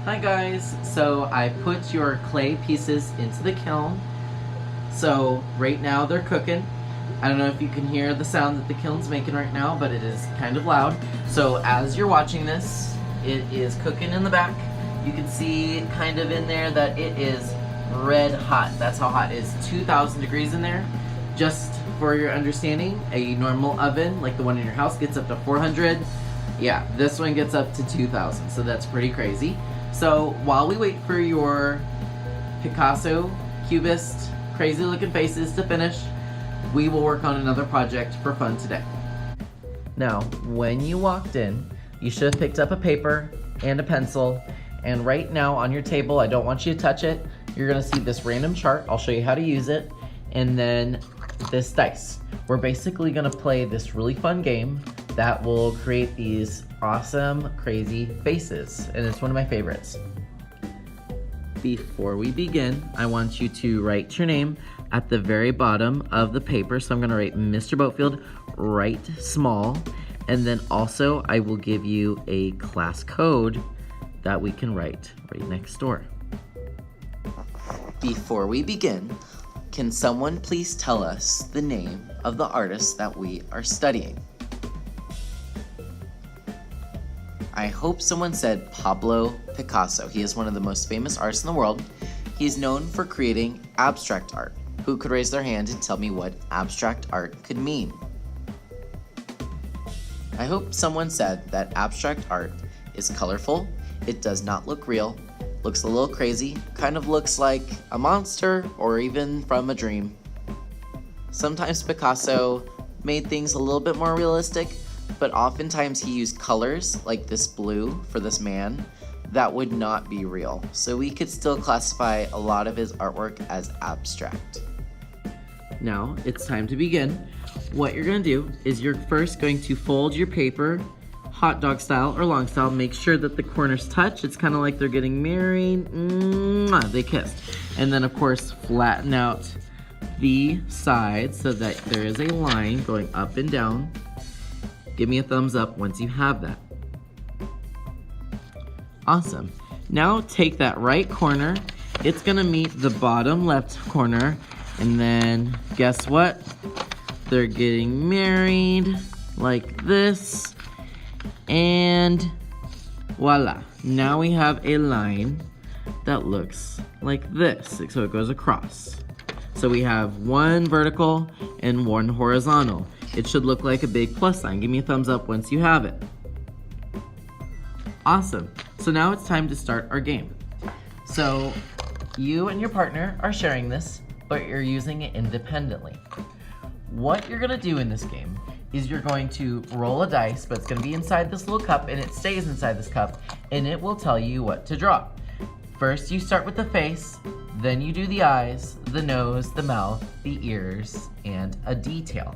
Hi guys, so I put your clay pieces into the kiln. So right now they're cooking. I don't know if you can hear the sound that the kiln's making right now, but it is kind of loud. So as you're watching this, it is cooking in the back. You can see kind of in there that it is red hot. That's how hot it is. 2,000 degrees in there. Just for your understanding, a normal oven like the one in your house gets up to 400. Yeah, this one gets up to 2,000, so that's pretty crazy. So while we wait for your Picasso, Cubist, crazy looking faces to finish, we will work on another project for fun today. Now, when you walked in, you should have picked up a paper and a pencil, and right now on your table, I don't want you to touch it, you're gonna see this random chart. I'll show you how to use it, and then this dice. We're basically gonna play this really fun game that will create these awesome, crazy faces, and it's one of my favorites. Before we begin, I want you to write your name at the very bottom of the paper. So I'm gonna write Mr. Boatfield, write small, and then also I will give you a class code that we can write right next door. Before we begin, can someone please tell us the name of the artist that we are studying? I hope someone said Pablo Picasso. He is one of the most famous artists in the world. He is known for creating abstract art. Who could raise their hand and tell me what abstract art could mean? I hope someone said that abstract art is colorful, it does not look real, looks a little crazy, kind of looks like a monster or even from a dream. Sometimes Picasso made things a little bit more realistic, but oftentimes he used colors like this blue for this man that would not be real. So we could still classify a lot of his artwork as abstract. Now it's time to begin. What you're gonna do is you're first going to fold your paper hot dog style or long style. Make sure that the corners touch. It's kind of like they're getting married. They kissed. And then of course flatten out the sides so that there is a line going up and down. Give me a thumbs up once you have that. Awesome. Now take that right corner. It's gonna meet the bottom left corner. And then guess what? They're getting married like this. And voila. Now we have a line that looks like this. So it goes across. So we have one vertical and one horizontal. It should look like a big plus sign. Give me a thumbs up once you have it. Awesome. So now it's time to start our game. So you and your partner are sharing this, but you're using it independently. What you're gonna do in this game is you're going to roll a dice, but it's gonna be inside this little cup, and it stays inside this cup, and it will tell you what to draw. First, you start with the face, then you do the eyes, the nose, the mouth, the ears, and a detail.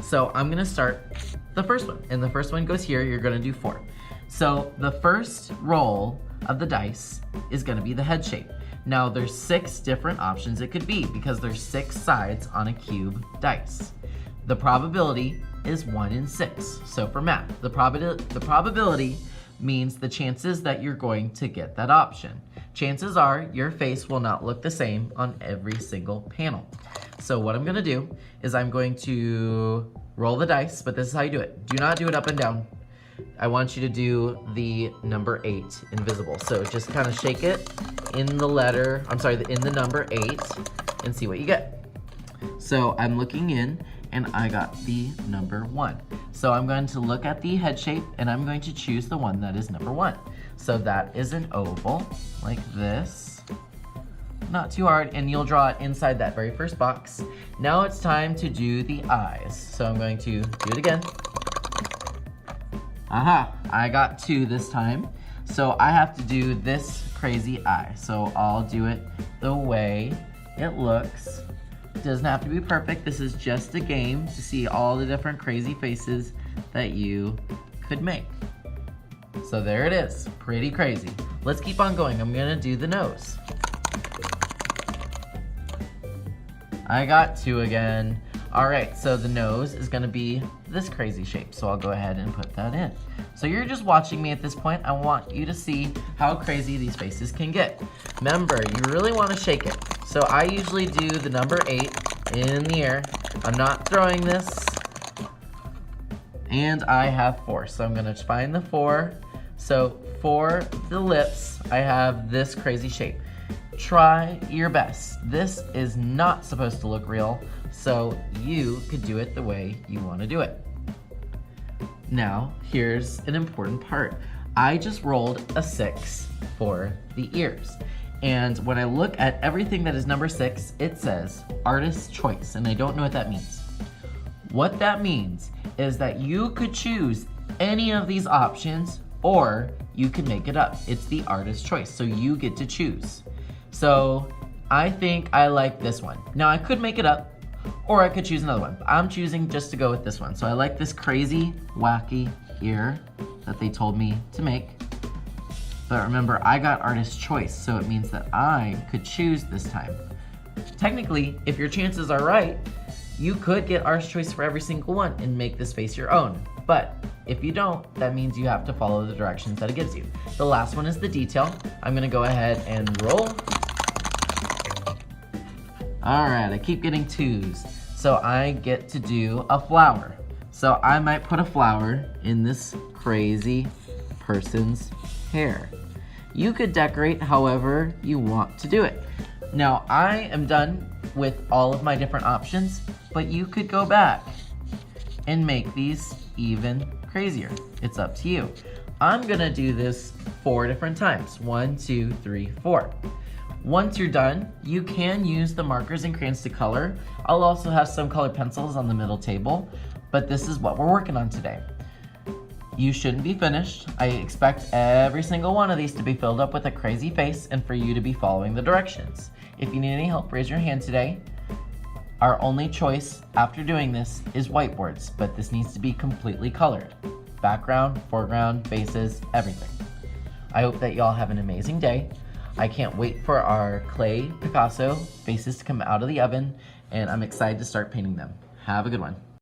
So I'm gonna start the first one, and the first one goes here. You're gonna do 4. So the first roll of the dice is gonna be the head shape. Now there's 6 different options it could be because there's 6 sides on a cube dice. The probability is 1 in 6. So for math, the probability means the chances that you're going to get that option. Chances are your face will not look the same on every single panel. So what I'm gonna do is I'm going to roll the dice, but this is how you do it. Do not do it up and down. I want you to do the number 8 invisible. So just kind of shake it in the number 8 and see what you get. So I'm looking in and I got the number 1. So I'm going to look at the head shape and I'm going to choose the one that is number 1. So that is an oval like this. Not too hard, and you'll draw it inside that very first box. Now it's time to do the eyes. So I'm going to do it again. Aha, I got 2 this time. So I have to do this crazy eye. So I'll do it the way it looks. It doesn't have to be perfect. This is just a game to see all the different crazy faces that you could make. So there it is, pretty crazy. Let's keep on going. I'm gonna do the nose. I got 2 again. All right, so the nose is gonna be this crazy shape, so I'll go ahead and put that in. So you're just watching me at this point. I want you to see how crazy these faces can get. Remember, you really wanna shake it. So I usually do the number 8 in the air. I'm not throwing this. And I have 4, so I'm gonna find the 4. So for the lips, I have this crazy shape. Try your best. This is not supposed to look real, so you could do it the way you want to do it. Now, here's an important part. I just rolled a 6 for the ears. And when I look at everything that is number 6, it says artist's choice, and I don't know what that means. What that means is that you could choose any of these options, or you can make it up. It's the artist's choice, so you get to choose. So I think I like this one. Now I could make it up, or I could choose another one, but I'm choosing just to go with this one. So I like this crazy, wacky ear that they told me to make. But remember, I got artist's choice, so it means that I could choose this time. Technically, if your chances are right, you could get artist's choice for every single one and make this face your own. But if you don't, that means you have to follow the directions that it gives you. The last one is the detail. I'm gonna go ahead and roll. All right, I keep getting 2s. So I get to do a flower. So I might put a flower in this crazy person's hair. You could decorate however you want to do it. Now I am done with all of my different options, but you could go back and make these even crazier. It's up to you. I'm gonna do this 4 different times. 1, 2, 3, 4. Once you're done, you can use the markers and crayons to color. I'll also have some colored pencils on the middle table, but this is what we're working on today. You shouldn't be finished. I expect every single one of these to be filled up with a crazy face and for you to be following the directions. If you need any help, raise your hand today. Our only choice after doing this is whiteboards, but this needs to be completely colored. Background, foreground, faces, everything. I hope that y'all have an amazing day. I can't wait for our clay Picasso faces to come out of the oven, and I'm excited to start painting them. Have a good one.